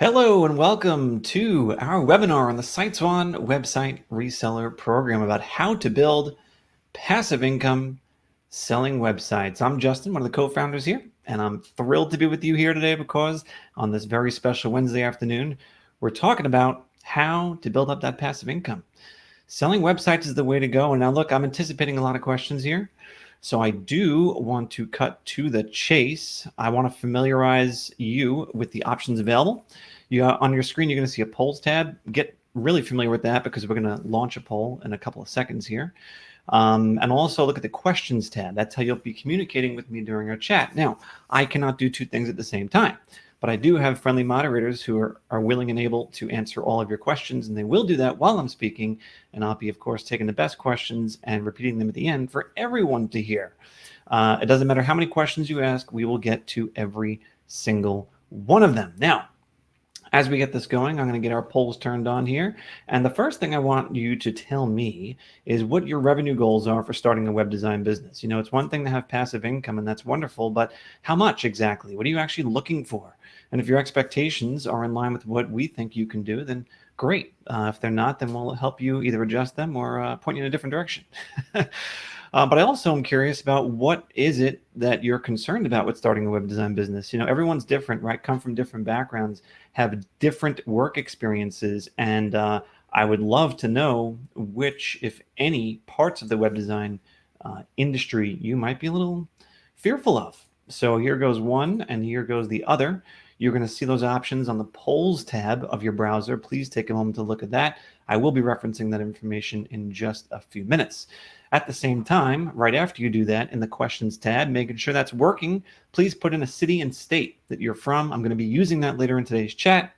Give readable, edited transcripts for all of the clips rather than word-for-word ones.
Hello and welcome to our webinar on the SiteSwan website reseller program about how to build passive income selling websites. I'm Justin, one of the co-founders here, and I'm thrilled to be with you here today because on this very special Wednesday afternoon, we're talking about how to build up that passive income. Selling websites is the way to go. And now look, I'm anticipating a lot of questions here. So I do want to cut to the chase. I want to familiarize you with the options available. On your screen, you're going to see a polls tab. Get really familiar with that because we're going to launch a poll in a couple of seconds here. And also look at the questions tab. That's how you'll be communicating with me during our chat. Now, I cannot do two things at the same time, but I do have friendly moderators who are willing and able to answer all of your questions, and they will do that while I'm speaking. And I'll be, of course, taking the best questions and repeating them at the end for everyone to hear. It doesn't matter how many questions you ask, we will get to every single one of them. Now, as we get this going, I'm going to get our polls turned on here. And the first thing I want you to tell me is what your revenue goals are for starting a web design business. You know, it's one thing to have passive income, and that's wonderful, but how much exactly? What are you actually looking for? And if your expectations are in line with what we think you can do, then great. If they're not, then we'll help you either adjust them or point you in a different direction. But I also am curious about what is it that you're concerned about with starting a web design business. You know, everyone's different, right? Come from different backgrounds, have different work experiences, and I would love to know which, if any, parts of the web design industry you might be a little fearful of. So here goes one, and here goes the other. You're going to see those options on the polls tab of your browser. Please take a moment to look at that. I will be referencing that information in just a few minutes. At the same time, right after you do that, in the questions tab, making sure that's working, please put in a city and state that you're from. I'm going to be using that later in today's chat.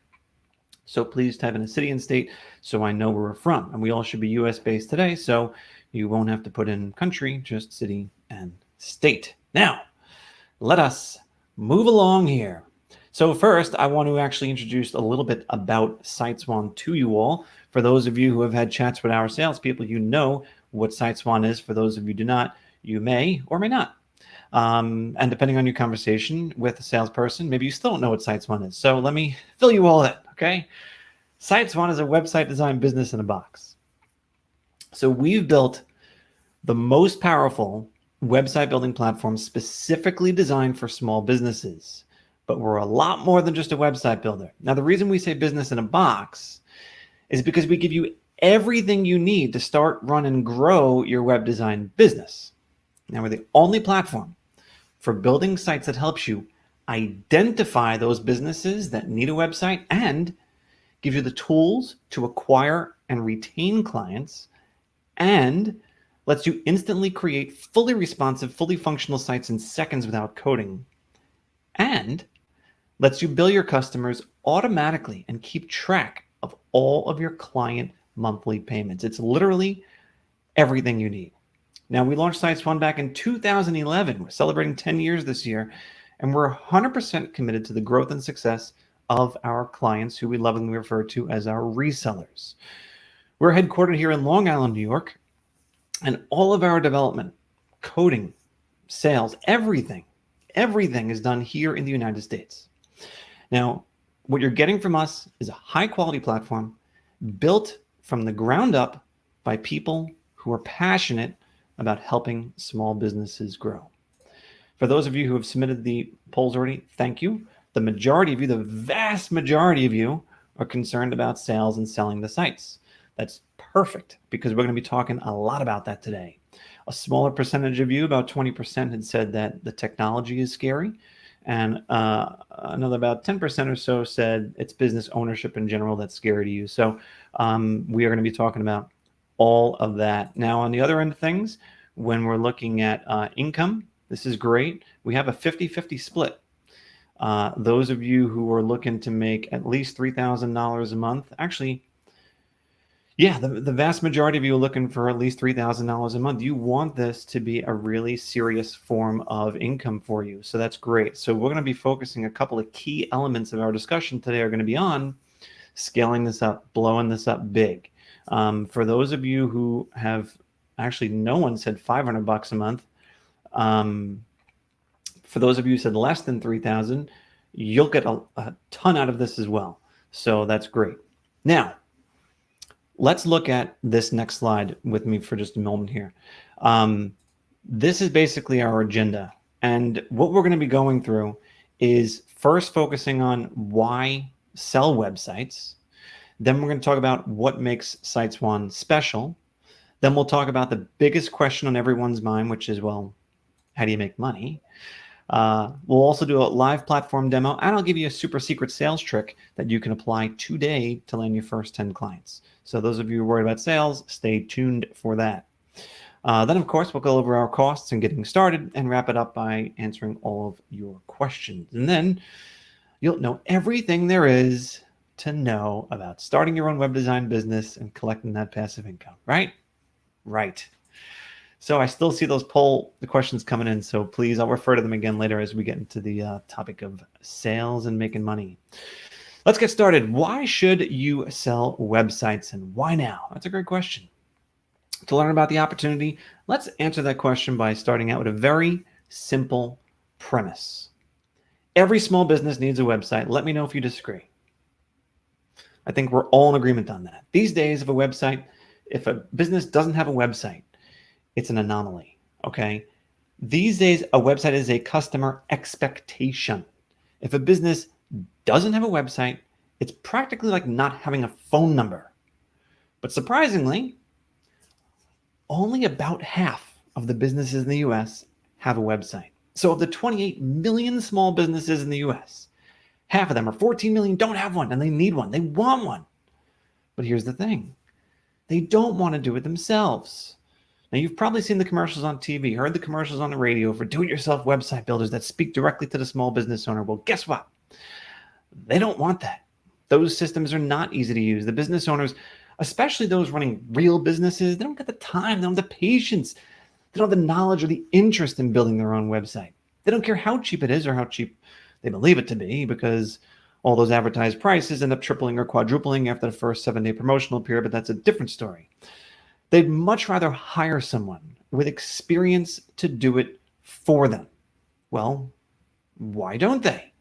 So please type in a city and state so I know where we're from. And we all should be US based today, so you won't have to put in country, just city and state. Now, let us move along here. So first, I want to actually introduce a little bit about SiteSwan to you all. For those of you who have had chats with our salespeople, you know what SiteSwan is. For those of you who do not, you may or may not. And depending on your conversation with a salesperson, maybe you still don't know what SiteSwan is. So let me fill you all in, okay? SiteSwan is a website design business in a box. So we've built the most powerful website building platform specifically designed for small businesses. But we're a lot more than just a website builder. Now, the reason we say business in a box is because we give you everything you need to start, run, and grow your web design business. Now, we're the only platform for building sites that helps you identify those businesses that need a website and give you the tools to acquire and retain clients, and lets you instantly create fully responsive, fully functional sites in seconds without coding, and lets you bill your customers automatically and keep track of all of your client monthly payments. It's literally everything you need. Now, we launched SiteSwan back in 2011. We're celebrating 10 years this year, and we're 100% committed to the growth and success of our clients, who we lovingly refer to as our resellers. We're headquartered here in Long Island, New York, and all of our development, coding, sales, everything is done here in the United States. Now, what you're getting from us is a high-quality platform built from the ground up by people who are passionate about helping small businesses grow. For those of you who have submitted the polls already, thank you. The majority of you, the vast majority of you, are concerned about sales and selling the sites. That's perfect, because we're going to be talking a lot about that today. A smaller percentage of you, about 20%, had said that the technology is scary. And another about 10% or so said it's business ownership in general that's scary to you. So we are going to be talking about all of that. Now, on the other end of things, when we're looking at income, this is great. We have a 50-50 split. Those of you who are looking to make at least $3,000 a month, actually, yeah, the vast majority of you are looking for at least $3,000 a month. You want this to be a really serious form of income for you. So that's great. So we're going to be focusing a couple of key elements of our discussion today are going to be on scaling this up, blowing this up big. For those of you who have, actually no one said $500 a month. For those of you who said less than 3,000, you'll get a ton out of this as well. So that's great. Now, let's look at this next slide with me for just a moment here. This is basically our agenda. And what we're going to be going through is first focusing on why sell websites. Then we're going to talk about what makes SiteSwan special. Then we'll talk about the biggest question on everyone's mind, which is, well, how do you make money? We'll also do a live platform demo, and I'll give you a super secret sales trick that you can apply today to land your first 10 clients. So those of you who are worried about sales, stay tuned for that. Then, of course, we'll go over our costs and getting started and wrap it up by answering all of your questions. And then you'll know everything there is to know about starting your own web design business and collecting that passive income, right? Right. So I still see those the questions coming in. So please, I'll refer to them again later as we get into the topic of sales and making money. Let's get started. Why should you sell websites and why now? That's a great question. To learn about the opportunity, let's answer that question by starting out with a very simple premise. Every small business needs a website. Let me know if you disagree. I think we're all in agreement on that. These days, if a business doesn't have a website, it's an anomaly, okay? These days, a website is a customer expectation. If a business doesn't have a website, it's practically like not having a phone number. But surprisingly, only about half of the businesses in the US have a website. So of the 28 million small businesses in the US, half of them, or 14 million, don't have one, and they need one. They want one. But here's the thing. They don't want to do it themselves. Now, you've probably seen the commercials on TV, heard the commercials on the radio for do-it-yourself website builders that speak directly to the small business owner. Well, guess what? They don't want that. Those systems are not easy to use. The business owners, especially those running real businesses, they don't get the time, they don't have the patience, they don't have the knowledge or the interest in building their own website. They don't care how cheap it is or how cheap they believe it to be, because all those advertised prices end up tripling or quadrupling after the first 7-day promotional period, but that's a different story. They'd much rather hire someone with experience to do it for them. Well, why don't they?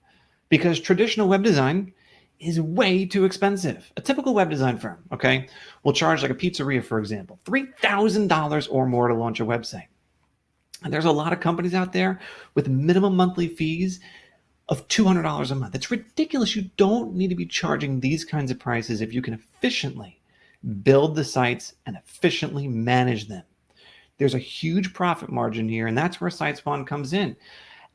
Because traditional web design is way too expensive. A typical web design firm, okay, will charge, like a pizzeria, for example, $3,000 or more to launch a website. And there's a lot of companies out there with minimum monthly fees of $200 a month. It's ridiculous. You don't need to be charging these kinds of prices if you can efficiently build the sites and efficiently manage them. There's a huge profit margin here, and that's where SiteSwan comes in.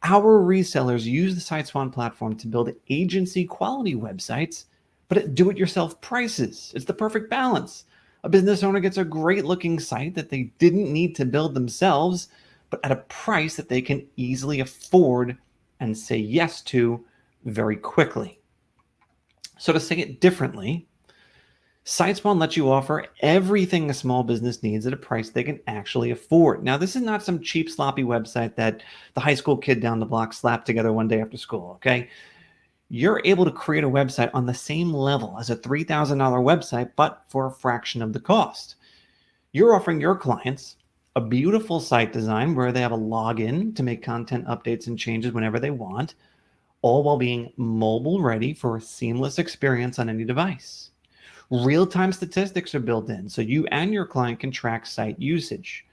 Our resellers use the SiteSwan platform to build agency quality websites, but at do-it-yourself prices. It's the perfect balance. A business owner gets a great looking site that they didn't need to build themselves, but at a price that they can easily afford and say yes to very quickly. So to say it differently, SiteSwan lets you offer everything a small business needs at a price they can actually afford. Now, this is not some cheap, sloppy website that the high school kid down the block slapped together one day after school, okay? You're able to create a website on the same level as a $3,000 website, but for a fraction of the cost. You're offering your clients a beautiful site design where they have a login to make content updates and changes whenever they want, all while being mobile ready for a seamless experience on any device. Real-time statistics are built in, so you and your client can track site usage.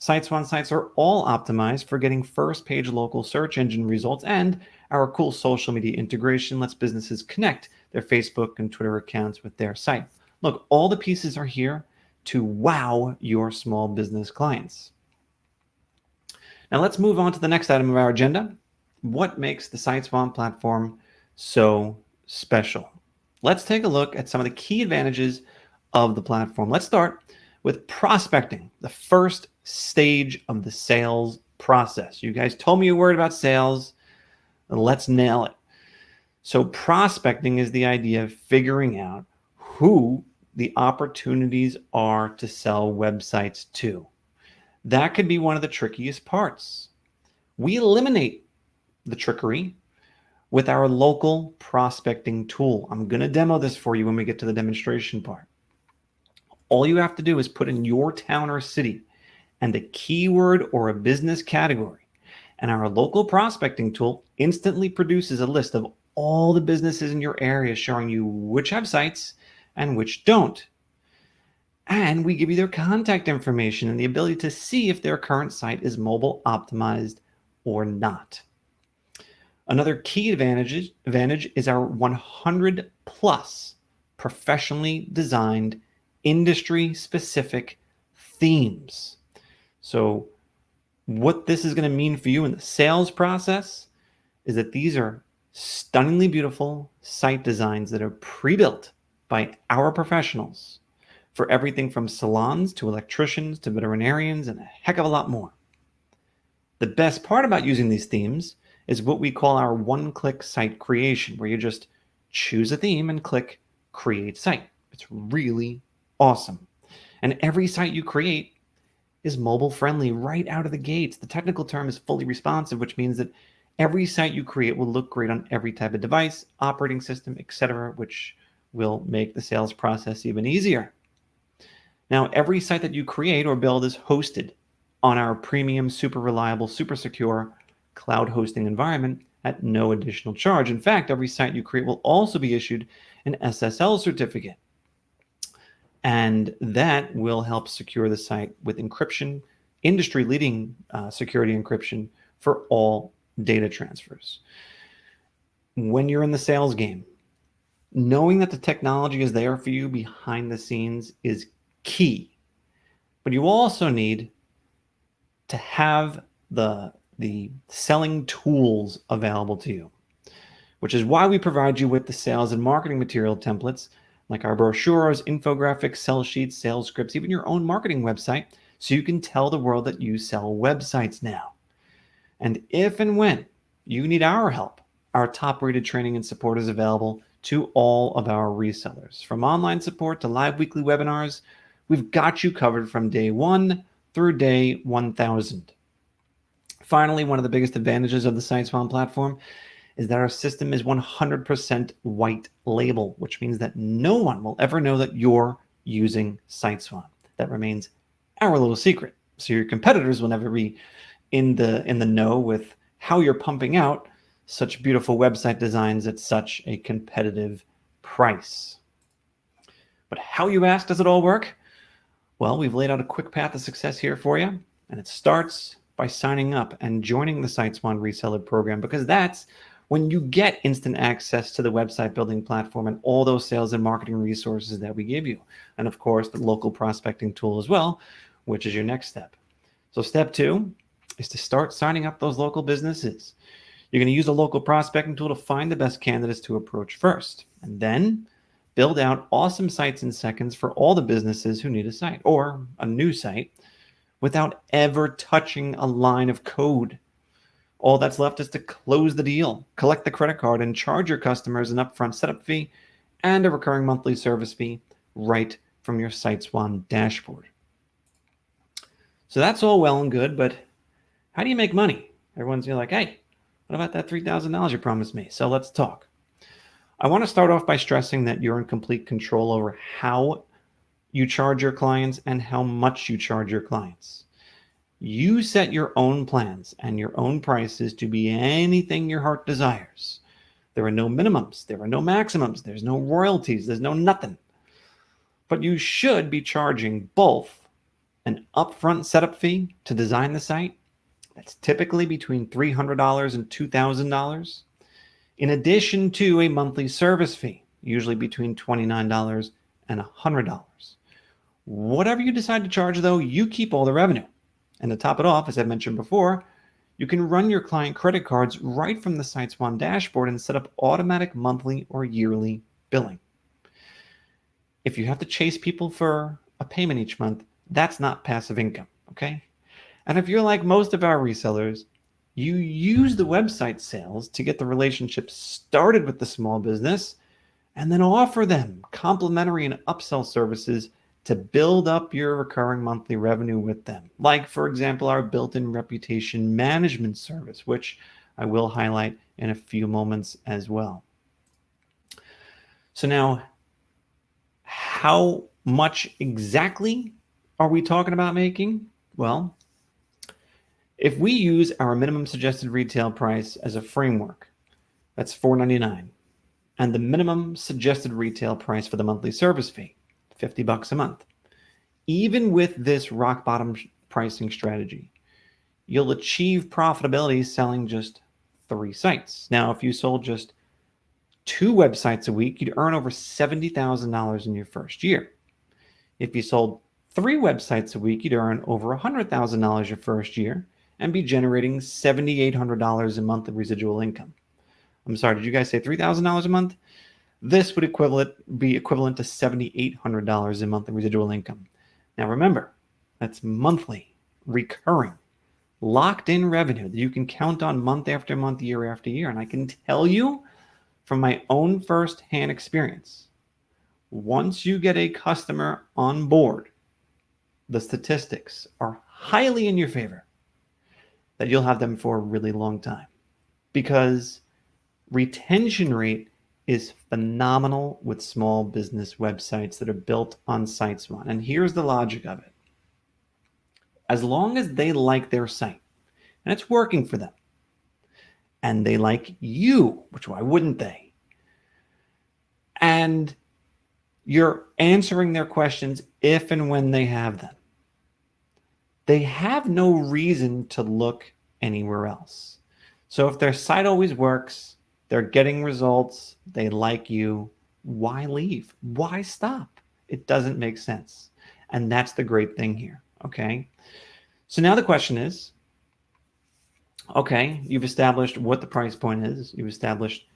SiteSwan sites are all optimized for getting first-page local search engine results, and our cool social media integration lets businesses connect their Facebook and Twitter accounts with their site. Look, all the pieces are here to wow your small business clients. Now let's move on to the next item of our agenda. What makes the SiteSwan platform so special? Let's take a look at some of the key advantages of the platform. Let's start with prospecting, the first stage of the sales process. You guys told me you were worried about sales, and let's nail it. So prospecting is the idea of figuring out who the opportunities are to sell websites to. That could be one of the trickiest parts. We eliminate the trickery with our local prospecting tool. I'm going to demo this for you when we get to the demonstration part. All you have to do is put in your town or city and a keyword or a business category, and our local prospecting tool instantly produces a list of all the businesses in your area, showing you which have sites and which don't. And we give you their contact information and the ability to see if their current site is mobile optimized or not. Another key advantage is our 100 plus professionally designed industry specific themes. So what this is going to mean for you in the sales process is that these are stunningly beautiful site designs that are pre-built by our professionals for everything from salons to electricians to veterinarians and a heck of a lot more. The best part about using these themes is what we call our one-click site creation, where you just choose a theme and click Create Site. It's really awesome. And every site you create is mobile friendly right out of the gates. The technical term is fully responsive, which means that every site you create will look great on every type of device, operating system, etc., which will make the sales process even easier. Now, every site that you create or build is hosted on our premium, super reliable, super secure cloud hosting environment at no additional charge. In fact, every site you create will also be issued an SSL certificate. And that will help secure the site with encryption, industry-leading security encryption for all data transfers. When you're in the sales game, knowing that the technology is there for you behind the scenes is key. But you also need to have the selling tools available to you, which is why we provide you with the sales and marketing material templates like our brochures, infographics, sell sheets, sales scripts, even your own marketing website, so you can tell the world that you sell websites now. And if and when you need our help, our top-rated training and support is available to all of our resellers. From online support to live weekly webinars, we've got you covered from day 1 through day 1000. Finally, one of the biggest advantages of the SiteSwan platform is that our system is 100% white label, which means that no one will ever know that you're using SiteSwan. That remains our little secret. So your competitors will never be in the know with how you're pumping out such beautiful website designs at such a competitive price. But how, you ask, does it all work? Well, we've laid out a quick path to success here for you, and it starts by signing up and joining the SiteSwan Reseller Program, because that's when you get instant access to the website building platform and all those sales and marketing resources that we give you. And of course, the local prospecting tool as well, which is your next step. So step 2 is to start signing up those local businesses. You're going to use a local prospecting tool to find the best candidates to approach first, and then build out awesome sites in seconds for all the businesses who need a site or a new site without ever touching a line of code. All that's left is to close the deal, collect the credit card, and charge your customers an upfront setup fee and a recurring monthly service fee right from your SiteSwan dashboard. So that's all well and good, but how do you make money? Everyone's like, hey, what about that $3,000 you promised me? So let's talk. I want to start off by stressing that you're in complete control over how you charge your clients and how much you charge your clients. You set your own plans and your own prices to be anything your heart desires. There are no minimums, there are no maximums, there's no royalties, there's no nothing. But you should be charging both an upfront setup fee to design the site, that's typically between $300 and $2,000, in addition to a monthly service fee, usually between $29 and $100. Whatever you decide to charge, though, you keep all the revenue. And to top it off, as I mentioned before, you can run your client credit cards right from the SiteSwan dashboard and set up automatic monthly or yearly billing. If you have to chase people for a payment each month, that's not passive income, okay? And if you're like most of our resellers, you use the website sales to get the relationship started with the small business and then offer them complimentary and upsell services to build up your recurring monthly revenue with them. Like, for example, our built-in reputation management service, which I will highlight in a few moments as well. So now, how much exactly are we talking about making? Well, if we use our minimum suggested retail price as a framework, That's $4.99. And the minimum suggested retail price for the monthly service fee, $50 a month. Even with this rock bottom pricing strategy, you'll achieve profitability selling just 3 sites. Now, if you sold just 2 websites a week, you'd earn over $70,000 in your first year. If you sold 3 websites a week, you'd earn over $100,000 your first year and be generating $7,800 in monthly residual income. I'm sorry, did you guys say $3,000 a month? This would be equivalent to $7,800 in monthly residual income. Now remember, that's monthly, recurring, locked in revenue that you can count on month after month, year after year. And I can tell you from my own first-hand experience, once you get a customer on board, the statistics are highly in your favor that you'll have them for a really long time, because retention rate is phenomenal with small business websites that are built on SiteSwan. And here's the logic of it. As long as they like their site and it's working for them, and they like you, which why wouldn't they? And you're answering their questions if and when they have them, they have no reason to look anywhere else. So if their site always works, they're getting results, they like you, why leave? Why stop? It doesn't make sense. And that's the great thing here, okay? So now the question is, okay, you've established what the price point is, you've established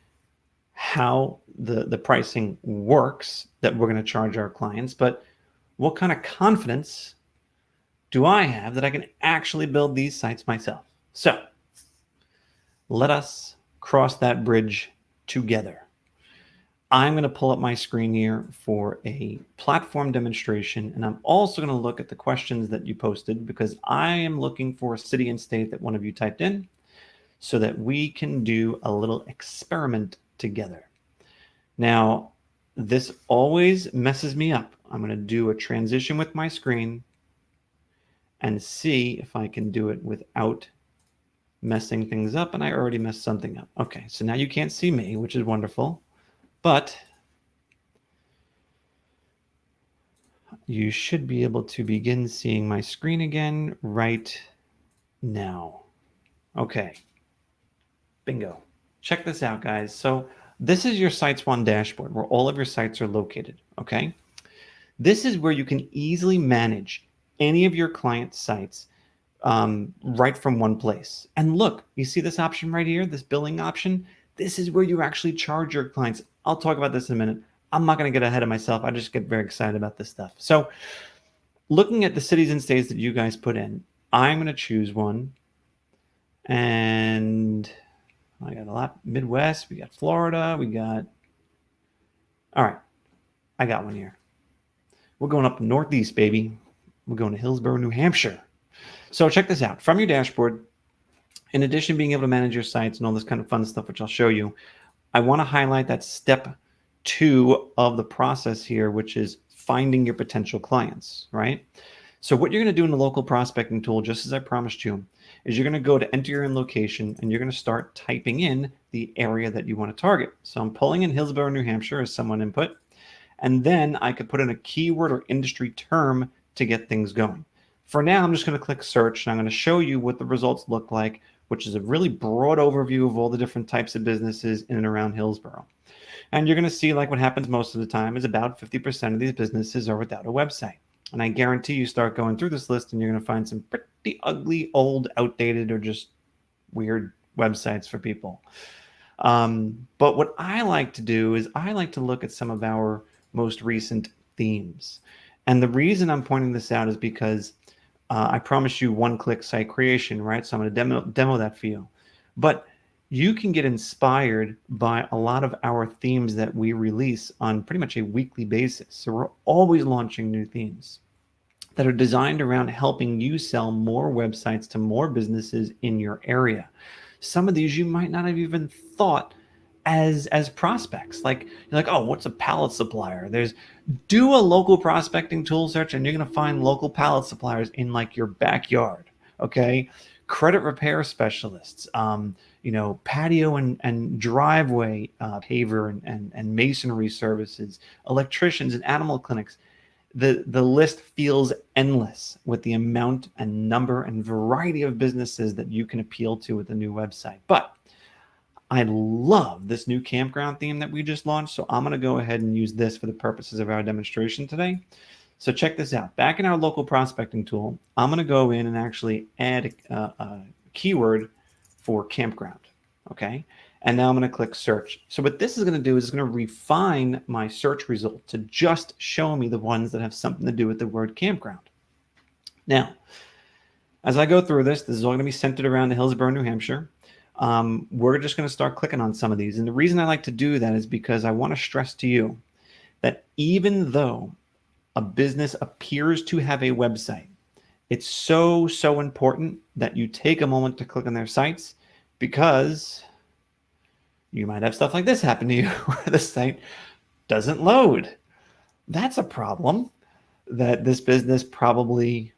how the pricing works that we're going to charge our clients, but what kind of confidence do I have that I can actually build these sites myself? So let us cross that bridge together. I'm going to pull up my screen here for a platform demonstration, and I'm also going to look at the questions that you posted, because I am looking for a city and state that one of you typed in so that we can do a little experiment together. Now, this always messes me up. I'm going to do a transition with my screen and see if I can do it without messing things up, and I already messed something up. Okay, so now you can't see me, which is wonderful, but you should be able to begin seeing my screen again right now. Okay, bingo. Check this out, guys. So this is your SiteSwan dashboard where all of your sites are located, okay? This is where you can easily manage any of your client sites right from one place. And look, you see this option right here, this billing option? This is where you actually charge your clients. I'll talk about this in a minute. I'm not going to get ahead of myself. I just get very excited about this stuff. So looking at the cities and states that you guys put in, I'm going to choose one. And I got a lot. Midwest, we got Florida, we got... All right, I got one here. We're going up northeast, baby. We're going to Hillsborough, New Hampshire. So check this out. From your dashboard, in addition to being able to manage your sites and all this kind of fun stuff, which I'll show you, I want to highlight that step 2 of the process here, which is finding your potential clients, right? So what you're going to do in the local prospecting tool, just as I promised you, is you're going to go to enter your in location, and you're going to start typing in the area that you want to target. So I'm pulling in Hillsborough, New Hampshire as someone input, and then I could put in a keyword or industry term to get things going. For now, I'm just going to click search, and I'm going to show you what the results look like, which is a really broad overview of all the different types of businesses in and around Hillsborough. And you're going to see, like what happens most of the time, is about 50% of these businesses are without a website. And I guarantee you start going through this list and you're going to find some pretty ugly, old, outdated, or just weird websites for people. But what I like to do is I like to look at some of our most recent themes. And the reason I'm pointing this out is because I promised you one-click site creation, right? So I'm going to demo that for you. But you can get inspired by a lot of our themes that we release on pretty much a weekly basis. So we're always launching new themes that are designed around helping you sell more websites to more businesses in your area. Some of these you might not have even thought as prospects. Like you're like, oh, what's a pallet supplier? Do a local prospecting tool search and you're going to find local pallet suppliers in like your backyard. Okay. Credit repair specialists, patio and driveway paver and masonry services, electricians and animal clinics. The list feels endless with the amount and number and variety of businesses that you can appeal to with the new website. But I love this new campground theme that we just launched, so I'm going to go ahead and use this for the purposes of our demonstration today. So check this out. Back in our local prospecting tool, I'm going to go in and actually add a keyword for campground. Okay. And now I'm going to click search. So what this is going to do is it's going to refine my search result to just show me the ones that have something to do with the word campground. Now, as I go through this is all going to be centered around the Hillsborough, New Hampshire. We're just going to start clicking on some of these. And the reason I like to do that is because I want to stress to you that even though a business appears to have a website, it's so important that you take a moment to click on their sites, because you might have stuff like this happen to you where the site doesn't load. That's a problem that this business probably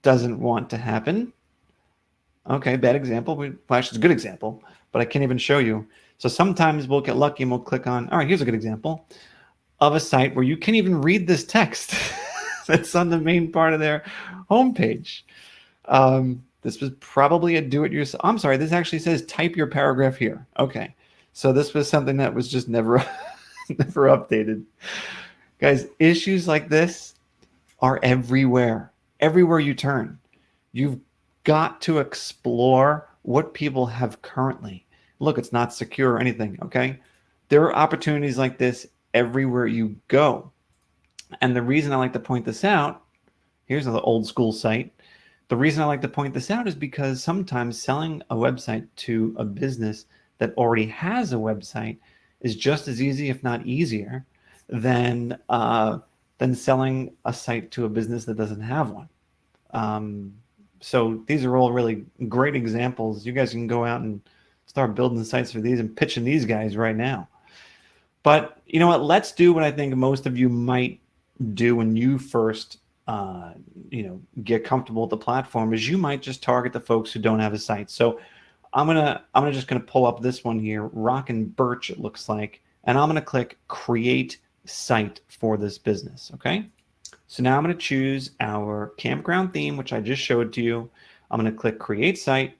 doesn't want to happen. Okay, bad example. Flash is a good example, but I can't even show you. So sometimes we'll get lucky and we'll click on, all right, here's a good example of a site where you can't even read this text that's on the main part of their homepage. This was probably a do-it-yourself. I'm sorry, this actually says type your paragraph here. Okay, so this was something that was just never updated. Guys, issues like this are everywhere. Everywhere you turn. You've got to explore what people have currently. Look, it's not secure or anything, okay? There are opportunities like this everywhere you go. And the reason I like to point this out, here's an old school site. The reason I like to point this out is because sometimes selling a website to a business that already has a website is just as easy, if not easier, than selling a site to a business that doesn't have one. So these are all really great examples. You guys can go out and start building sites for these and pitching these guys right now. But you know what? Let's do what I think most of you might do when you first get comfortable with the platform, is you might just target the folks who don't have a site. So I'm just gonna pull up this one here, Rock and Birch, it looks like, and I'm gonna click create site for this business. Okay. So now I'm going to choose our campground theme, which I just showed to you. I'm going to click create site.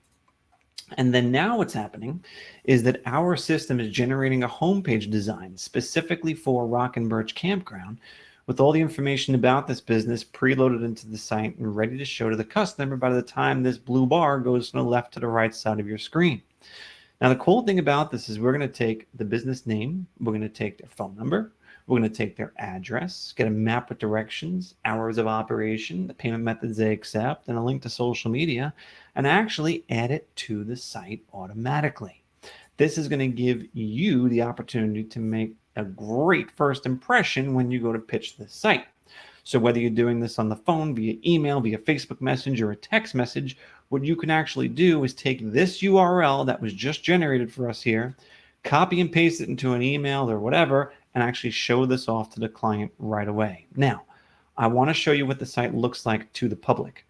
And then now what's happening is that our system is generating a homepage design specifically for Rock and Birch Campground, with all the information about this business preloaded into the site and ready to show to the customer by the time this blue bar goes from the left to the right side of your screen. Now, the cool thing about this is we're going to take the business name, we're going to take their phone number, we're going to take their address, get a map with directions, hours of operation, the payment methods they accept, and a link to social media, and actually add it to the site automatically. This is going to give you the opportunity to make a great first impression when you go to pitch this site. So whether you're doing this on the phone, via email, via Facebook Messenger, or a text message, what you can actually do is take this URL that was just generated for us here, copy and paste it into an email or whatever, and actually show this off to the client right away. Now, I want to show you what the site looks like to the public.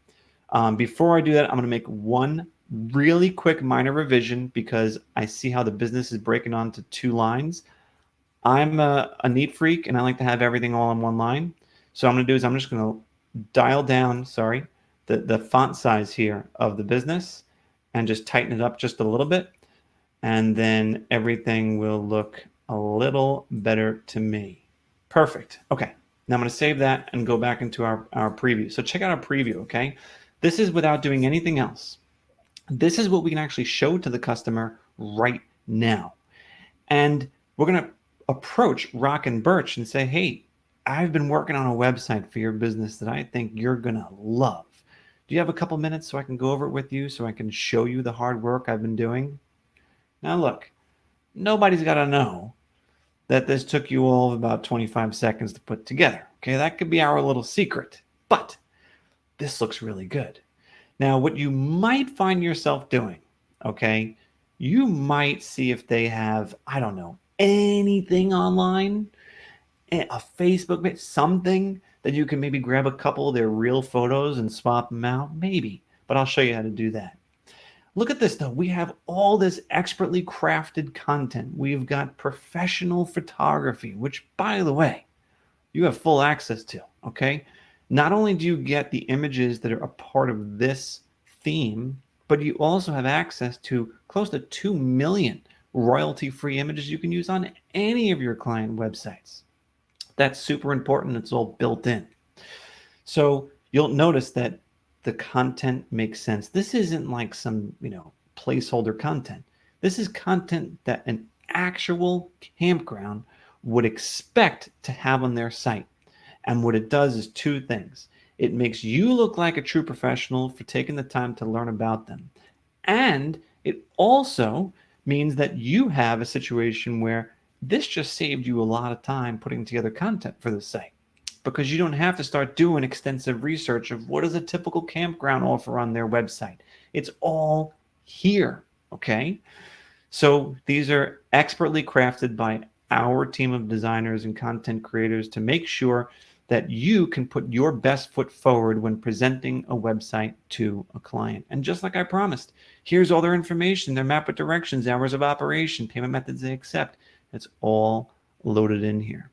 Before I do that, I'm going to make one really quick minor revision because I see how the business is breaking onto two lines. I'm a neat freak and I like to have everything all in one line. So what I'm going to do is I'm just going to dial down, the font size here of the business and just tighten it up just a little bit. And then everything will look a little better to me. Perfect. Okay. Now I'm going to save that and go back into our preview. So check out our preview, okay? This is without doing anything else. This is what we can actually show to the customer right now. And we're going to approach Rock and Birch and say, hey, I've been working on a website for your business that I think you're going to love. Do you have a couple minutes so I can go over it with you, so I can show you the hard work I've been doing? Now look, nobody's got to know that this took you all of about 25 seconds to put together. Okay, that could be our little secret, but this looks really good. Now, what you might find yourself doing, okay, you might see if they have, I don't know, anything online, a Facebook page, something that you can maybe grab a couple of their real photos and swap them out, maybe, but I'll show you how to do that. Look at this though. We have all this expertly crafted content. We've got professional photography, which by the way, you have full access to, okay? Not only do you get the images that are a part of this theme, but you also have access to close to 2 million royalty-free images you can use on any of your client websites. That's super important. It's all built in. So you'll notice that the content makes sense. This isn't like some, placeholder content. This is content that an actual campground would expect to have on their site. And what it does is two things. It makes you look like a true professional for taking the time to learn about them. And it also means that you have a situation where this just saved you a lot of time putting together content for the site, because you don't have to start doing extensive research of what does a typical campground offer on their website. It's all here, okay? So these are expertly crafted by our team of designers and content creators to make sure that you can put your best foot forward when presenting a website to a client. And just like I promised, here's all their information, their map of directions, hours of operation, payment methods they accept. It's all loaded in here.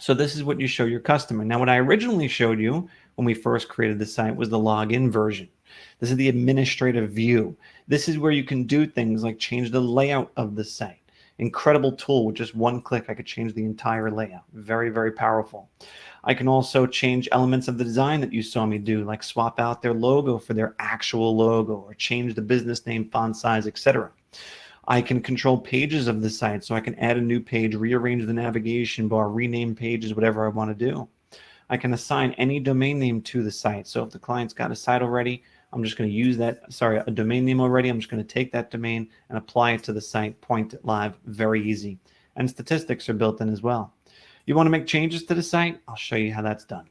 So this is what you show your customer. Now, what I originally showed you when we first created the site was the login version. This is the administrative view. This is where you can do things like change the layout of the site. Incredible tool. With just one click, I could change the entire layout. Very, very powerful. I can also change elements of the design that you saw me do, like swap out their logo for their actual logo, or change the business name, font size, etc. I can control pages of the site, so I can add a new page, rearrange the navigation bar, rename pages, whatever I want to do. I can assign any domain name to the site. So if the client's got a site already, I'm just going to use a domain name already. I'm just going to take that domain and apply it to the site, point it live. Very easy. And statistics are built in as well. You want to make changes to the site? I'll show you how that's done.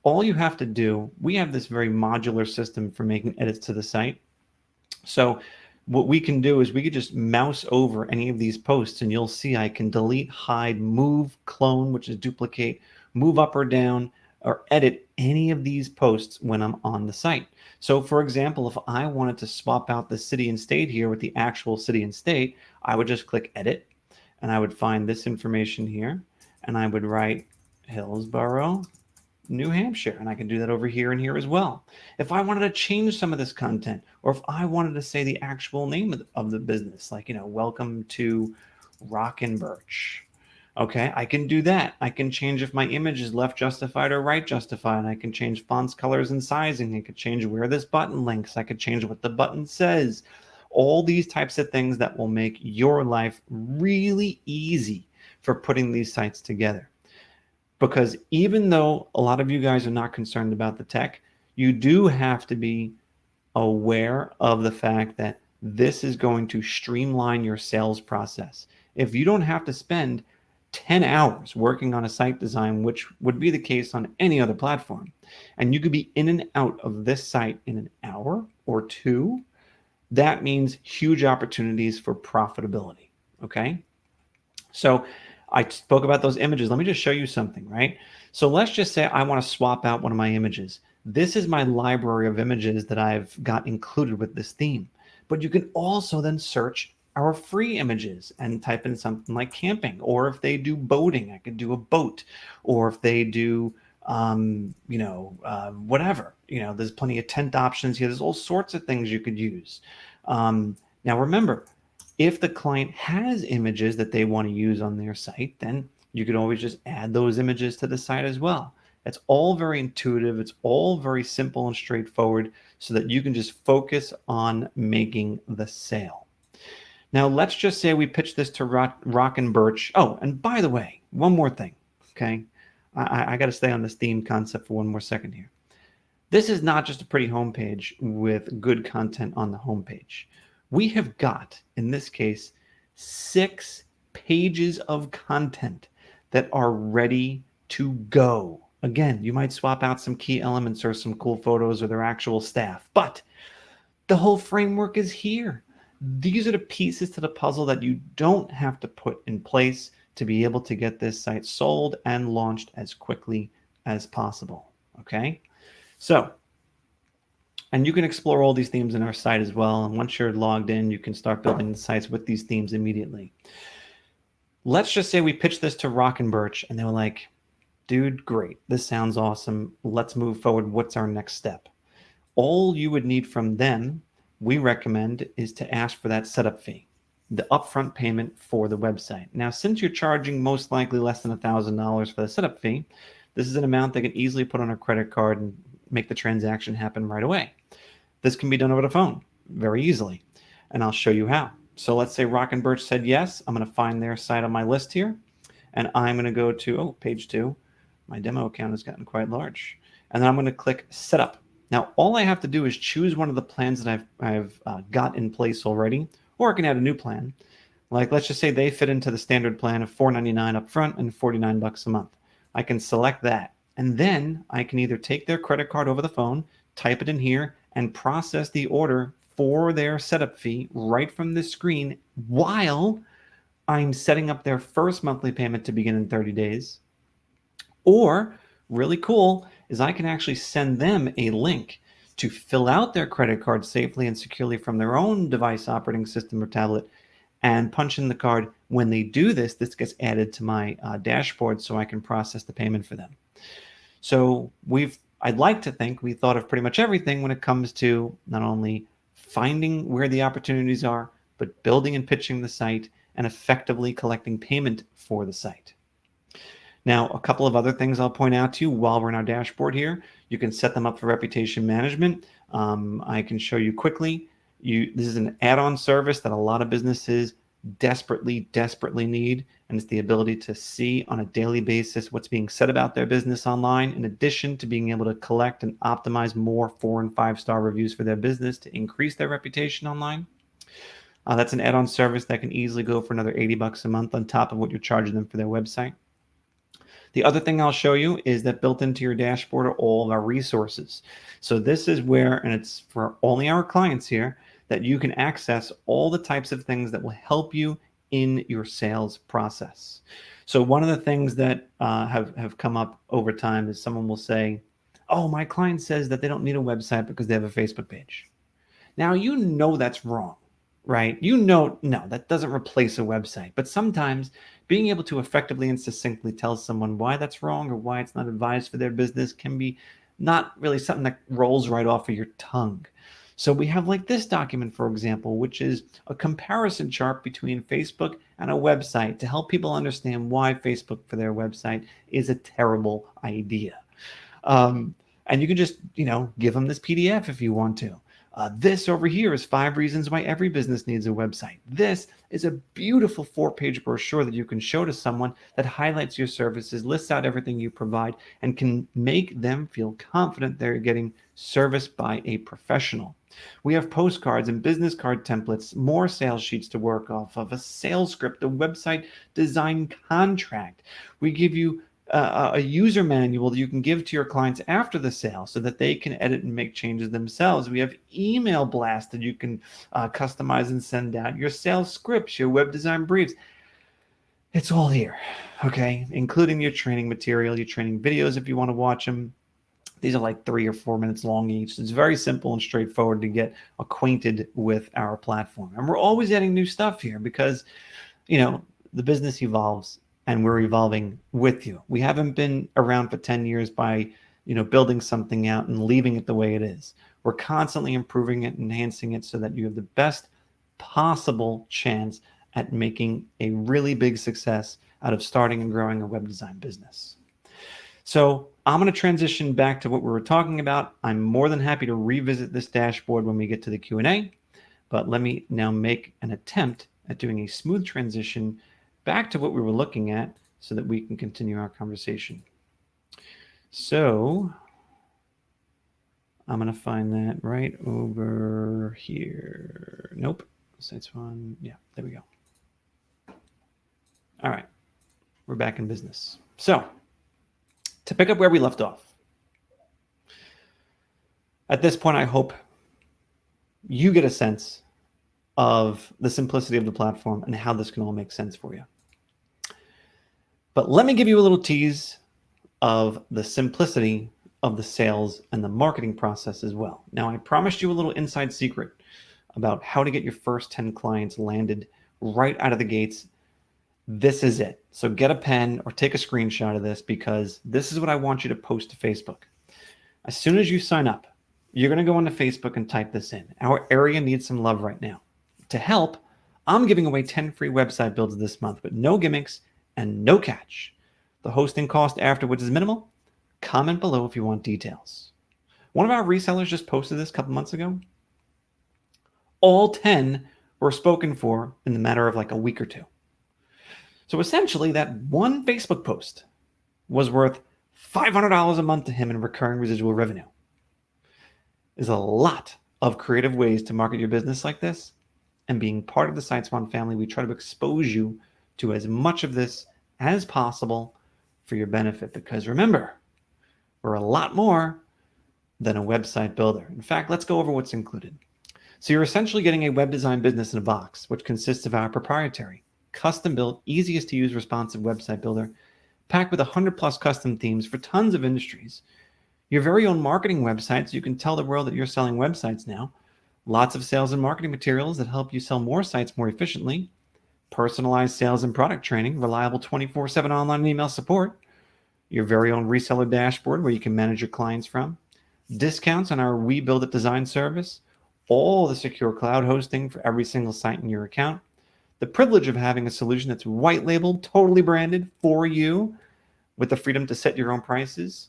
All you have to do, we have this very modular system for making edits to the site. So what we can do is we could just mouse over any of these posts and you'll see I can delete, hide, move, clone, which is duplicate, move up or down, or edit any of these posts when I'm on the site. So for example, if I wanted to swap out the city and state here with the actual city and state, I would just click edit and I would find this information here and I would write Hillsborough, New Hampshire, and I can do that over here and here as well. If I wanted to change some of this content, or if I wanted to say the actual name of the business, like, welcome to Rock and Birch. Okay, I can do that. I can change if my image is left justified or right justified. I can change fonts, colors, and sizing. I could change where this button links. I could change what the button says. All these types of things that will make your life really easy for putting these sites together. Because even though a lot of you guys are not concerned about the tech, you do have to be aware of the fact that this is going to streamline your sales process. If you don't have to spend 10 hours working on a site design, which would be the case on any other platform, and you could be in and out of this site in an hour or two, that means huge opportunities for profitability, okay? So I spoke about those images. Let me just show you something, right? So let's just say I want to swap out one of my images. This is my library of images that I've got included with this theme. But you can also then search our free images and type in something like camping, or if they do boating, I could do a boat, or if they do, whatever, there's plenty of tent options here. There's all sorts of things you could use. Now remember, if the client has images that they want to use on their site, then you could always just add those images to the site as well. It's all very intuitive. It's all very simple and straightforward so that you can just focus on making the sale. Now, let's just say we pitch this to Rock and Birch. Oh, and by the way, one more thing, okay? I got to stay on this theme concept for one more second here. This is not just a pretty homepage with good content on the homepage. We have got, in this case, 6 pages of content that are ready to go. Again, you might swap out some key elements or some cool photos or their actual staff, but the whole framework is here. These are the pieces to the puzzle that you don't have to put in place to be able to get this site sold and launched as quickly as possible, okay? So And you can explore all these themes in our site as well. And once you're logged in, you can start building the sites with these themes immediately. Let's just say we pitched this to Rock and Birch and they were like, dude, great. This sounds awesome. Let's move forward. What's our next step? All you would need from them, we recommend, is to ask for that setup fee, the upfront payment for the website. Now, since you're charging most likely less than $1,000 for the setup fee, this is an amount they can easily put on a credit card and make the transaction happen right away. This can be done over the phone very easily, and I'll show you how. So let's say Rock and Birch said yes. I'm going to find their site on my list here, and I'm going to go to page 2. My demo account has gotten quite large, and then I'm going to click Setup. Now, all I have to do is choose one of the plans that I've got in place already, or I can add a new plan. Like, let's just say they fit into the standard plan of $4.99 up front and $49 a month. I can select that, and then I can either take their credit card over the phone, type it in here, and process the order for their setup fee right from this screen while I'm setting up their first monthly payment to begin in 30 days. Or, really cool, is I can actually send them a link to fill out their credit card safely and securely from their own device, operating system, or tablet, and punch in the card. When they do this, this gets added to my dashboard so I can process the payment for them. So I'd like to think we thought of pretty much everything when it comes to not only finding where the opportunities are, but building and pitching the site and effectively collecting payment for the site. Now, a couple of other things I'll point out to you while we're in our dashboard here. You can set them up for reputation management. I can show you quickly. This is an add-on service that a lot of businesses desperately need, and it's the ability to see on a daily basis what's being said about their business online, in addition to being able to collect and optimize more 4- and 5-star reviews for their business to increase their reputation online. That's an add-on service that can easily go for another $80 a month on top of what you're charging them for their website. The other thing I'll show you is that built into your dashboard are all of our resources. So this is where, and it's for only our clients here, that you can access all the types of things that will help you in your sales process. So one of the things that have come up over time is someone will say, oh, my client says that they don't need a website because they have a Facebook page. Now, you know that's wrong, right? You know, no, that doesn't replace a website. But sometimes being able to effectively and succinctly tell someone why that's wrong or why it's not advised for their business can be not really something that rolls right off of your tongue. So we have like this document, for example, which is a comparison chart between Facebook and a website to help people understand why Facebook for their website is a terrible idea. And you can just, give them this PDF if you want to. This over here is 5 reasons why every business needs a website. This is a beautiful 4-page brochure that you can show to someone that highlights your services, lists out everything you provide, and can make them feel confident they're getting service by a professional. We have postcards and business card templates, more sales sheets to work off of, a sales script, a website design contract. We give you a user manual that you can give to your clients after the sale so that they can edit and make changes themselves. We have email blasts that you can customize and send out, your sales scripts, your web design briefs. It's all here, okay? Including your training material, your training videos if you want to watch them. These are like 3 or 4 minutes long each. It's very simple and straightforward to get acquainted with our platform. And we're always adding new stuff here because, the business evolves and we're evolving with you. We haven't been around for 10 years by, building something out and leaving it the way it is. We're constantly improving it, enhancing it so that you have the best possible chance at making a really big success out of starting and growing a web design business. So I'm going to transition back to what we were talking about. I'm more than happy to revisit this dashboard when we get to the Q&A, but let me now make an attempt at doing a smooth transition back to what we were looking at so that we can continue our conversation. So I'm going to find that right over here. Nope. SiteSwan. Yeah, there we go. All right. We're back in business. So to pick up where we left off, at this point, I hope you get a sense of the simplicity of the platform and how this can all make sense for you. But let me give you a little tease of the simplicity of the sales and the marketing process as well. Now, I promised you a little inside secret about how to get your first 10 clients landed right out of the gates. This is it. So get a pen or take a screenshot of this, because this is what I want you to post to Facebook. As soon as you sign up, you're going to go onto Facebook and type this in. Our area needs some love right now. To help, I'm giving away 10 free website builds this month with no gimmicks and no catch. The hosting cost afterwards is minimal. Comment below if you want details. One of our resellers just posted this a couple months ago. All 10 were spoken for in the matter of like a week or two. So essentially, that one Facebook post was worth $500 a month to him in recurring residual revenue. There's a lot of creative ways to market your business like this. And being part of the SiteSwan family, we try to expose you to as much of this as possible for your benefit. Because remember, we're a lot more than a website builder. In fact, let's go over what's included. So you're essentially getting a web design business in a box, which consists of our proprietary, custom-built, easiest to use responsive website builder, packed with 100+ custom themes for tons of industries. Your very own marketing website, so you can tell the world that you're selling websites now. Lots of sales and marketing materials that help you sell more sites more efficiently. Personalized sales and product training, reliable 24/7 online and email support. Your very own reseller dashboard where you can manage your clients from. Discounts on our We Build It design service. All the secure cloud hosting for every single site in your account. The privilege of having a solution that's white labeled, totally branded for you, with the freedom to set your own prices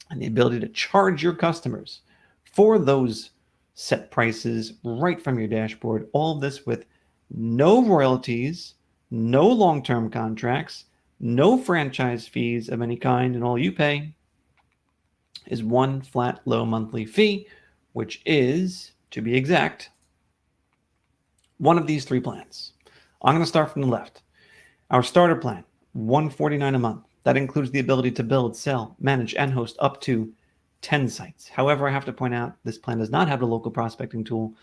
and the ability to charge your customers for those set prices right from your dashboard. All of this with no royalties, no long-term contracts, no franchise fees of any kind, and all you pay is one flat low monthly fee, which is, to be exact, one of these three plans. I'm going to start from the left. Our starter plan, $149 a month. That includes the ability to build, sell, manage, and host up to 10 sites. However, I have to point out this plan does not have the local prospecting tool,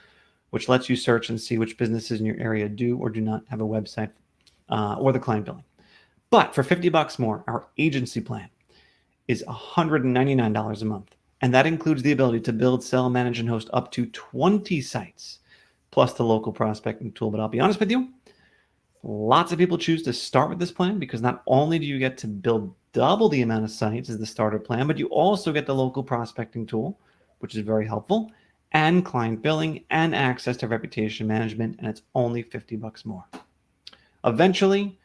which lets you search and see which businesses in your area do or do not have a website or the client billing. But for $50 more, our agency plan is $199 a month. And that includes the ability to build, sell, manage, and host up to 20 sites, plus the local prospecting tool. But I'll be honest with you, lots of people choose to start with this plan because not only do you get to build double the amount of sites as the starter plan, but you also get the local prospecting tool, which is very helpful, and client billing and access to reputation management, and it's only $50 more. Eventually,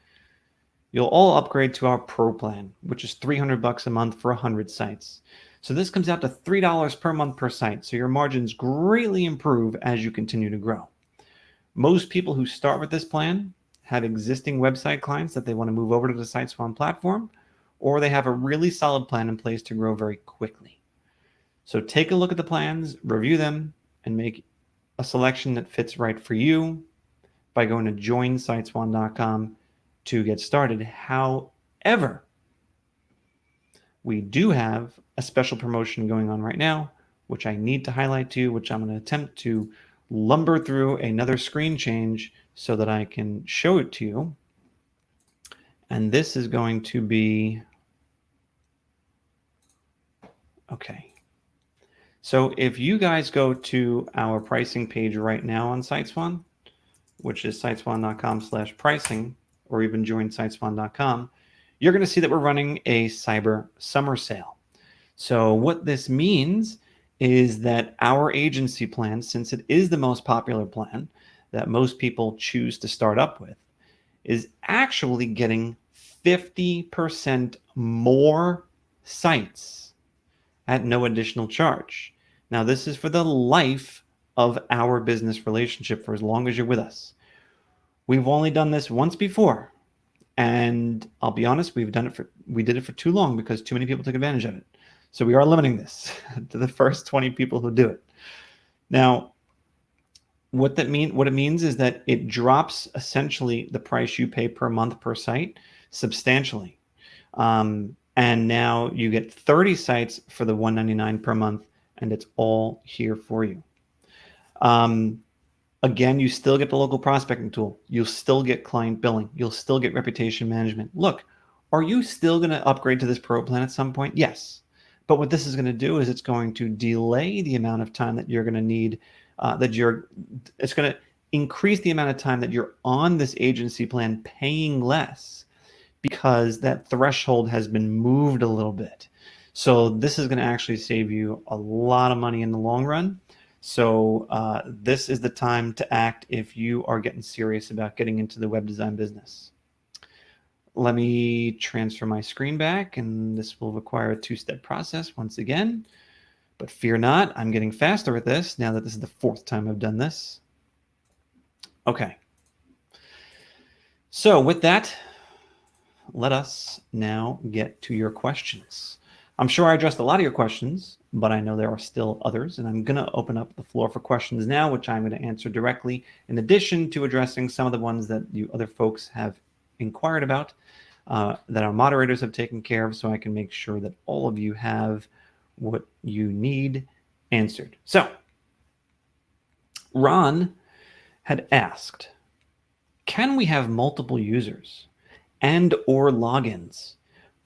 you'll all upgrade to our Pro plan, which is $300 a month for 100 sites. So this comes out to $3 per month per site. So your margins greatly improve as you continue to grow. Most people who start with this plan have existing website clients that they want to move over to the SiteSwan platform, or they have a really solid plan in place to grow very quickly. So take a look at the plans, review them, and make a selection that fits right for you by going to joinsiteswan.com to get started. However, we do have a special promotion going on right now, which I need to highlight to you, which I'm going to attempt to lumber through another screen change so that I can show it to you. And this is going to be, okay. So if you guys go to our pricing page right now on SiteSwan, which is siteswan.com/pricing, or even join siteswan.com, you're going to see that we're running a cyber summer sale. So what this means is that our agency plan, since it is the most popular plan that most people choose to start up with, is actually getting 50% more sites at no additional charge. Now, this is for the life of our business relationship, for as long as you're with us. We've only done this once before, and I'll be honest, we did it for too long because too many people took advantage of it. So we are limiting this to the first 20 people who do it. Now, what it means is that it drops essentially the price you pay per month per site substantially. And now you get 30 sites for the $199 per month, and it's all here for you. Again, you still get the local prospecting tool. You'll still get client billing. You'll still get reputation management. Look, are you still going to upgrade to this Pro plan at some point? Yes. But what this is going to do is it's going to delay the amount of time that you're going to need, it's going to increase the amount of time that you're on this agency plan paying less, because that threshold has been moved a little bit. So this is going to actually save you a lot of money in the long run. So this is the time to act if you are getting serious about getting into the web design business. Let me transfer my screen back, and this will require a two-step process once again. But fear not, I'm getting faster at this now that this is the fourth time I've done this. Okay. So with that, let us now get to your questions. I'm sure I addressed a lot of your questions, but I know there are still others, and I'm going to open up the floor for questions now, which I'm going to answer directly, in addition to addressing some of the ones that you other folks have inquired about, that our moderators have taken care of, so I can make sure that all of you have what you need answered. So, Ron had asked, can we have multiple users and or logins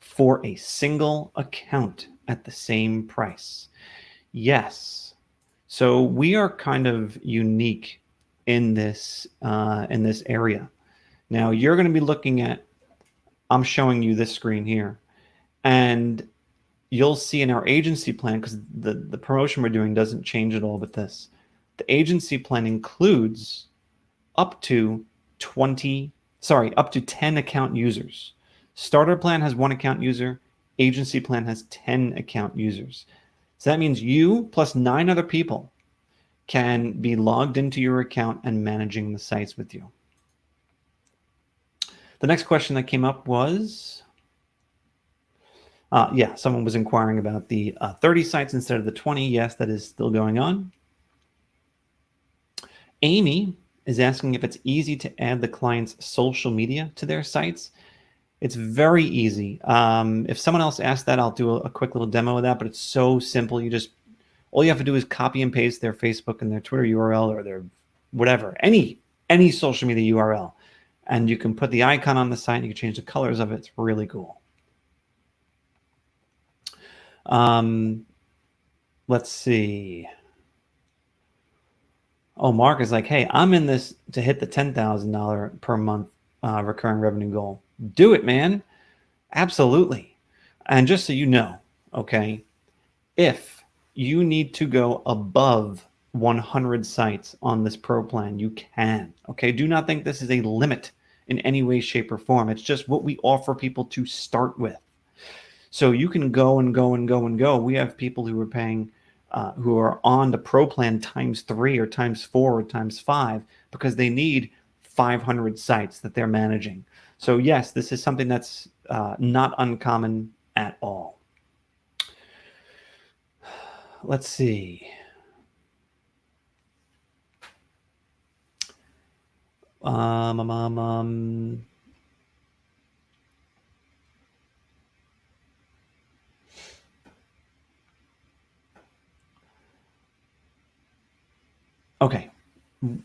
for a single account at the same price? Yes. So we are kind of unique in this area. Now you're going to be looking at, I'm showing you this screen here, and you'll see in our agency plan, because the promotion we're doing doesn't change at all with this. The agency plan includes up to 10 account users. Starter plan has 1 account user. Agency plan has 10 account users. So that means you plus 9 other people can be logged into your account and managing the sites with you. The next question that came up was, someone was inquiring about the 30 sites instead of the 20. Yes, that is still going on. Amy is asking if it's easy to add the client's social media to their sites. It's very easy. If someone else asked that, I'll do a quick little demo of that, but it's so simple. All you have to do is copy and paste their Facebook and their Twitter URL, or their whatever, any social media URL. And you can put the icon on the site, and you can change the colors of it. It's really cool. Let's see. Oh, Mark is like, hey, I'm in this to hit the $10,000 per month recurring revenue goal. Do it, man. Absolutely. And just so you know, okay, if you need to go above 100 sites on this pro plan, you can. Okay, do not think this is a limit in any way, shape, or form. It's just what we offer people to start with. So you can go and go and go and go. We have people who are paying, who are on the pro plan ×3 or ×4 or ×5 because they need 500 sites that they're managing. So yes, this is something that's not uncommon at all. Let's see. Okay.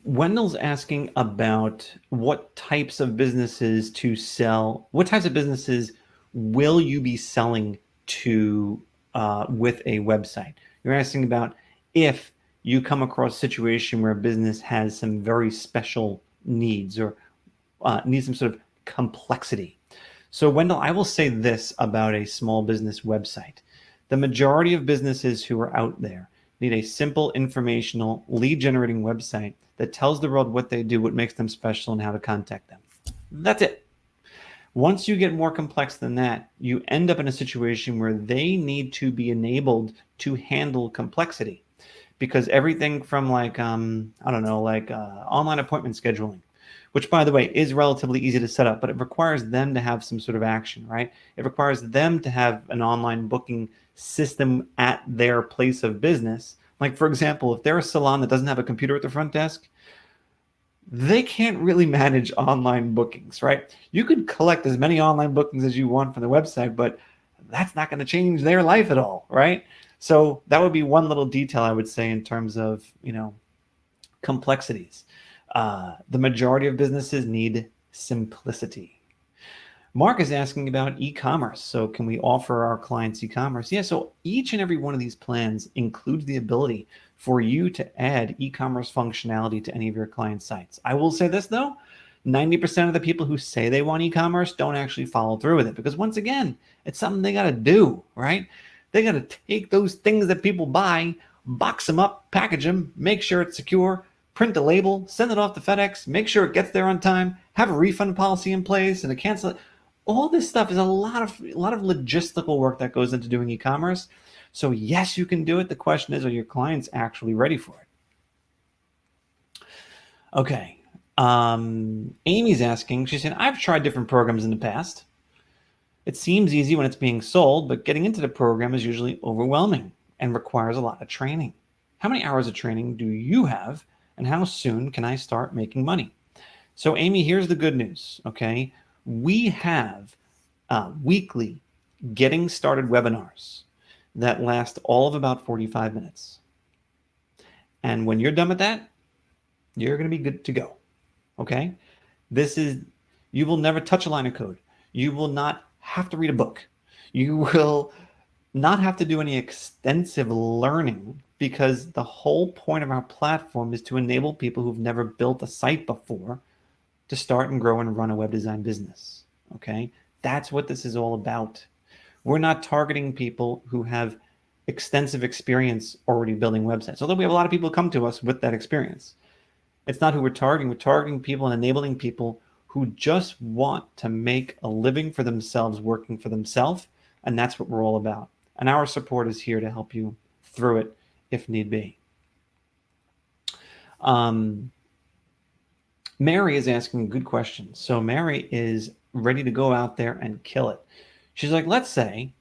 Wendell's asking about what types of businesses to sell. What types of businesses will you be selling to with a website? You're asking about if you come across a situation where a business has some very special needs or needs some sort of complexity. So Wendell, I will say this about a small business website. The majority of businesses who are out there need a simple, informational, lead-generating website that tells the world what they do, what makes them special, and how to contact them. That's it. Once you get more complex than that, you end up in a situation where they need to be enabled to handle complexity, because everything from online appointment scheduling, which, by the way, is relatively easy to set up, but it requires them to have some sort of action, right? It requires them to have an online booking system at their place of business. Like, for example, if they're a salon that doesn't have a computer at the front desk, they can't really manage online bookings, right? You could collect as many online bookings as you want from the website, but that's not going to change their life at all, right? So that would be one little detail I would say in terms of, complexities. The majority of businesses need simplicity. Mark is asking about e-commerce. So can we offer our clients e-commerce? Yeah, so each and every one of these plans includes the ability for you to add e-commerce functionality to any of your client sites. I will say this though, 90% of the people who say they want e-commerce don't actually follow through with it because once again, it's something they got to do, right? They got to take those things that people buy, box them up, package them, make sure it's secure, print the label, send it off to FedEx, make sure it gets there on time, have a refund policy in place and a cancel. All this stuff is a lot of logistical work that goes into doing e-commerce. So yes, you can do it. The question is, are your clients actually ready for it? Okay. Amy's asking, she said, I've tried different programs in the past. It seems easy when it's being sold, but getting into the program is usually overwhelming and requires a lot of training. How many hours of training do you have, and how soon can I start making money? So, Amy, here's the good news, okay? We have weekly getting started webinars that last all of about 45 minutes. And when you're done with that, you're going to be good to go, okay? You will never touch a line of code. You will not have to read a book. You will not have to do any extensive learning because the whole point of our platform is to enable people who've never built a site before to start and grow and run a web design business. Okay, that's what this is all about. We're not targeting people who have extensive experience already building websites, although we have a lot of people come to us with that experience. It's not who we're targeting. We're targeting people and enabling people who just want to make a living for themselves, working for themselves, and that's what we're all about. And our support is here to help you through it if need be. Mary is asking a good question. So Mary is ready to go out there and kill it. She's like, let's say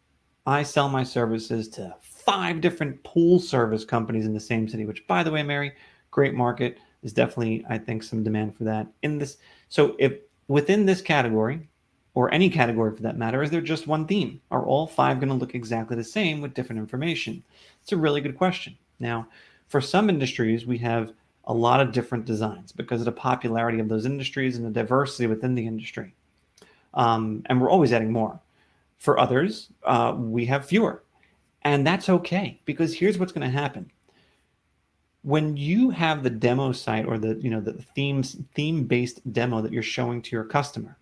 I sell my services to 5 different pool service companies in the same city, which by the way, Mary, great market. There's definitely, I think, some demand for that in this. So if within this category, or any category for that matter, is there just one theme? Are all 5 going to look exactly the same with different information? It's a really good question. Now, for some industries, we have a lot of different designs because of the popularity of those industries and the diversity within the industry. And we're always adding more. For others, we have fewer. And that's okay, because here's what's going to happen. When you have the demo site or the theme-based demo that you're showing to your customer,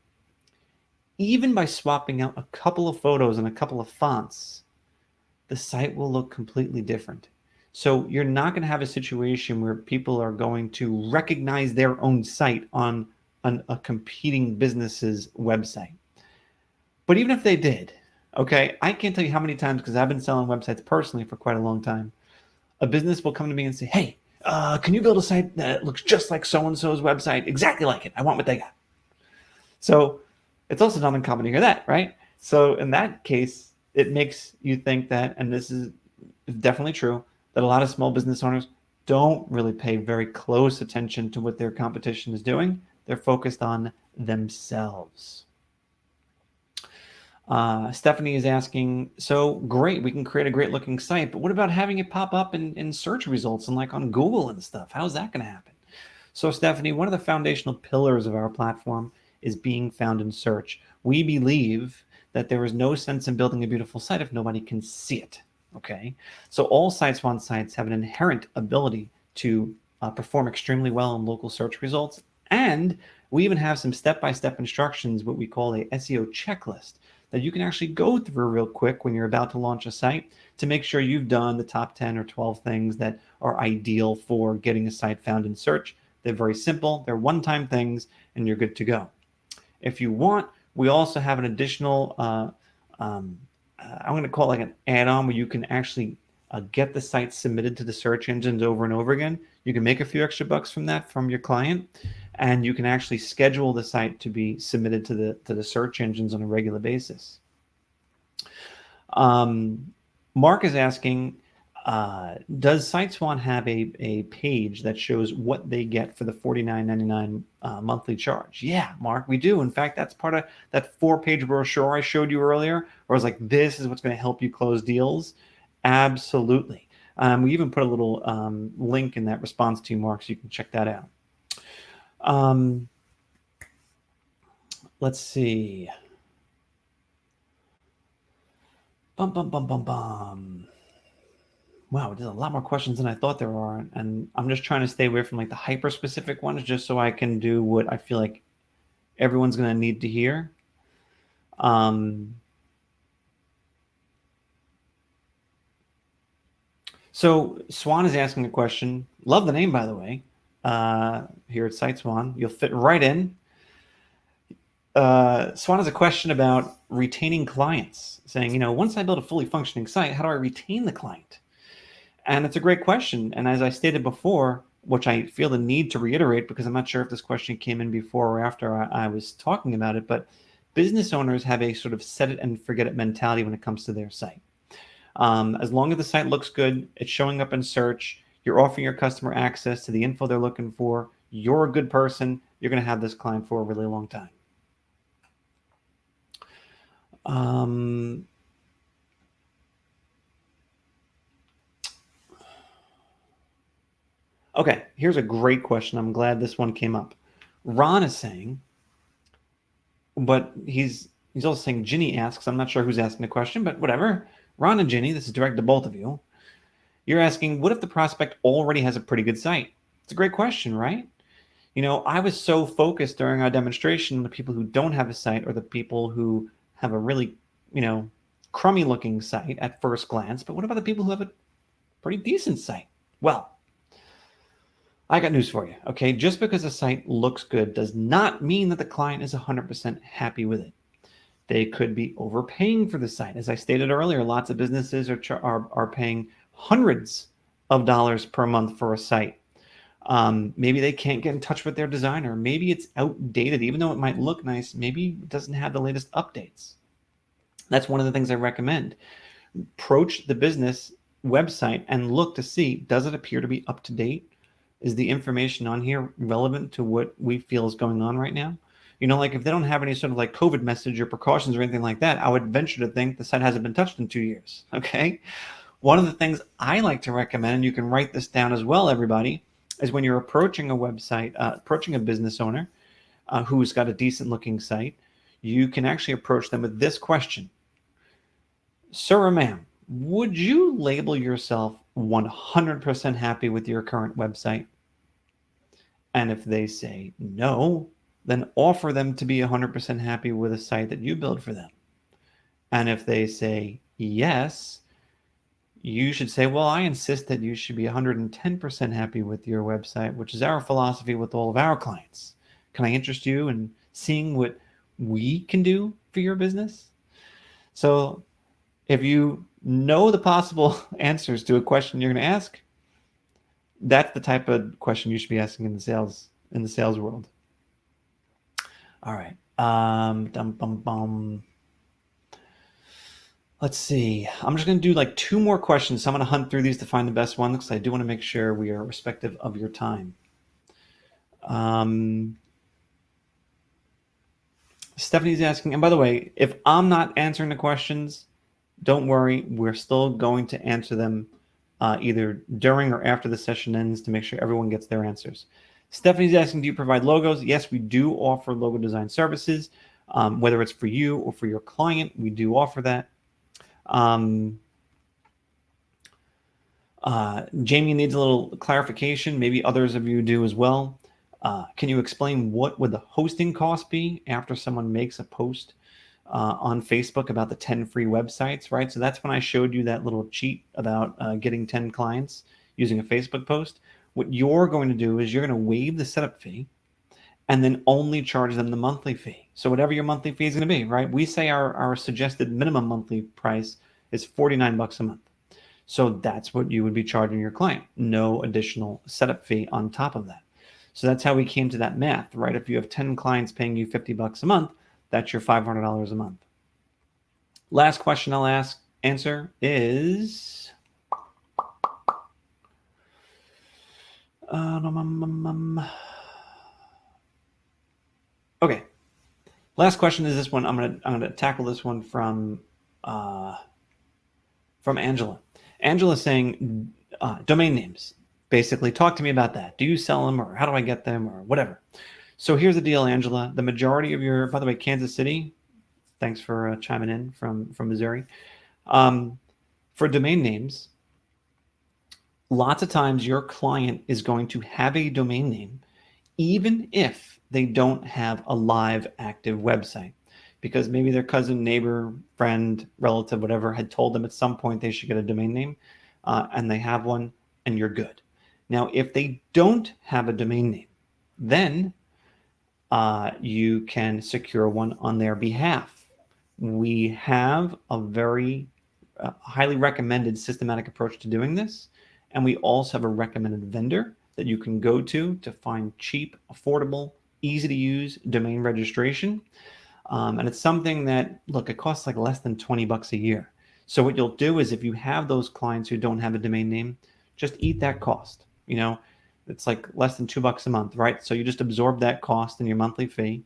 even by swapping out a couple of photos and a couple of fonts, the site will look completely different. So you're not going to have a situation where people are going to recognize their own site on a competing business's website. But even if they did, okay, I can't tell you how many times, because I've been selling websites personally for quite a long time, a business will come to me and say, hey, can you build a site that looks just like so-and-so's website, exactly like it? I want what they got. So it's also not uncommon to hear that, right? So in that case, it makes you think that, and this is definitely true, that a lot of small business owners don't really pay very close attention to what their competition is doing. They're focused on themselves. Stephanie is asking, so great, we can create a great looking site, but what about having it pop up in search results and like on Google and stuff? How's that going to happen? So Stephanie, one of the foundational pillars of our platform is being found in search. We believe that there is no sense in building a beautiful site if nobody can see it. Okay, so all SiteSwan sites have an inherent ability to perform extremely well in local search results, and we even have some step-by-step instructions, what we call a SEO checklist, that you can actually go through real quick when you're about to launch a site to make sure you've done the top 10 or 12 things that are ideal for getting a site found in search. They're very simple, they're one-time things, and you're good to go. If you want, we also have an additional I'm going to call it like an add-on where you can actually get the site submitted to the search engines over and over again. You can make a few extra bucks from that from your client, and you can actually schedule the site to be submitted to the search engines on a regular basis. Mark is asking, does SiteSwan have a page that shows what they get for the $49.99 monthly charge? Yeah, Mark, we do. In fact, that's part of that 4-page brochure I showed you earlier, where I was like, this is what's going to help you close deals. Absolutely. We even put a little link in that response to you, Mark, so you can check that out. Let's see. Bum, bum, bum, bum, bum. Wow, there's a lot more questions than I thought there are. And I'm just trying to stay away from like the hyper specific ones just so I can do what I feel like everyone's going to need to hear. So Swan is asking a question. Love the name, by the way. Here at SiteSwan, you'll fit right in. Swan has a question about retaining clients, saying, once I build a fully functioning site, how do I retain the client? And it's a great question. And as I stated before, which I feel the need to reiterate because I'm not sure if this question came in before or after I was talking about it, but business owners have a sort of set it and forget it mentality when it comes to their site. As long as the site looks good, it's showing up in search, you're offering your customer access to the info they're looking for, you're a good person, you're going to have this client for a really long time. Okay, here's a great question. I'm glad this one came up. Ron is saying, but he's also saying, Ginny asks, I'm not sure who's asking the question, but whatever. Ron and Ginny, this is directed to both of you. You're asking, what if the prospect already has a pretty good site? It's a great question, right? I was so focused during our demonstration on the people who don't have a site or the people who have a really, crummy looking site at first glance. But what about the people who have a pretty decent site? Well, I got news for you. Okay. Just because a site looks good does not mean that the client is 100% happy with it. They could be overpaying for the site. As I stated earlier, lots of businesses are paying hundreds of dollars per month for a site. Maybe they can't get in touch with their designer. Maybe it's outdated, even though it might look nice. Maybe it doesn't have the latest updates. That's one of the things I recommend. Approach the business website and look to see, does it appear to be up to date? Is the information on here relevant to what we feel is going on right now? Like if they don't have any sort of like COVID message or precautions or anything like that, I would venture to think the site hasn't been touched in 2 years. Okay. One of the things I like to recommend, and you can write this down as well, everybody, is when you're approaching a website, approaching a business owner who's got a decent looking site, you can actually approach them with this question. Sir or ma'am, would you label yourself 100% happy with your current website? And if they say no, then offer them to be 100% happy with a site that you build for them. And if they say yes, you should say, well, I insist that you should be 110% happy with your website, which is our philosophy with all of our clients. Can I interest you in seeing what we can do for your business? So if you know the possible answers to a question you're going to ask, that's the type of question you should be asking in the sales world. All right. Let's see. I'm just going to do like 2 more questions. So I'm going to hunt through these to find the best one because I do want to make sure we are respective of your time. Stephanie's asking, and by the way, if I'm not answering the questions, don't worry. We're still going to answer them either during or after the session ends to make sure everyone gets their answers. Stephanie's asking, do you provide logos? Yes, we do offer logo design services. Whether it's for you or for your client, we do offer that. Jamie needs a little clarification. Maybe others of you do as well. Can you explain what would the hosting cost be after someone makes a post on Facebook about the 10 free websites, right? So that's when I showed you that little cheat about getting 10 clients using a Facebook post. What you're going to do is you're going to waive the setup fee and then only charge them the monthly fee. So whatever your monthly fee is going to be, right? We say our suggested minimum monthly price is $49 a month. So that's what you would be charging your client. No additional setup fee on top of that. So that's how we came to that math, right? If you have 10 clients paying you $50 a month, that's your $500 a month. Last question I'll answer is, okay. Last question is this one. I'm gonna tackle this one from Angela. Angela's saying domain names. Basically, talk to me about that. Do you sell them, or how do I get them, or whatever? So here's the deal, Angela. The majority of by the way, Kansas City, thanks for chiming in from Missouri. For domain names, lots of times your client is going to have a domain name even if they don't have a live active website, because maybe their cousin, neighbor, friend, relative, whatever had told them at some point they should get a domain name, and they have one, and you're good. Now, if they don't have a domain name, then you can secure one on their behalf. We have a very highly recommended systematic approach to doing this, and we also have a recommended vendor that you can go to find cheap, affordable, easy to use domain registration. And it's something that, look, it costs like less than $20 a year. So what you'll do is if you have those clients who don't have a domain name, just eat that cost. It's like less than $2 a month, right? So you just absorb that cost in your monthly fee,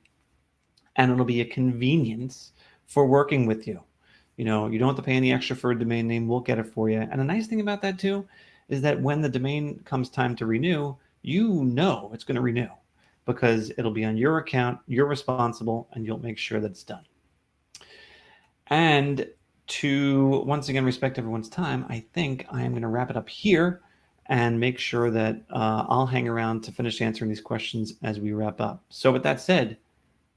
and it'll be a convenience for working with you. You don't have to pay any extra for a domain name. We'll get it for you. And the nice thing about that too is that when the domain comes time to renew, it's going to renew because it'll be on your account, you're responsible, and you'll make sure that it's done. And to once again respect everyone's time, I think I am going to wrap it up here and make sure that I'll hang around to finish answering these questions as we wrap up. So with that said,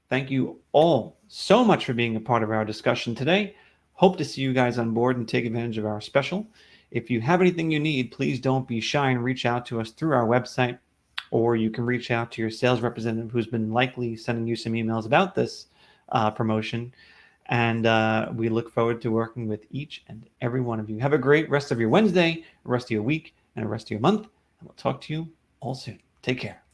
thank you all so much for being a part of our discussion today. Hope to see you guys on board and take advantage of our special. If you have anything you need, please don't be shy and reach out to us through our website, or you can reach out to your sales representative who's been likely sending you some emails about this promotion. And we look forward to working with each and every one of you. Have a great rest of your Wednesday, rest of your week, and the rest of your month. And we'll talk to you all soon. Take care.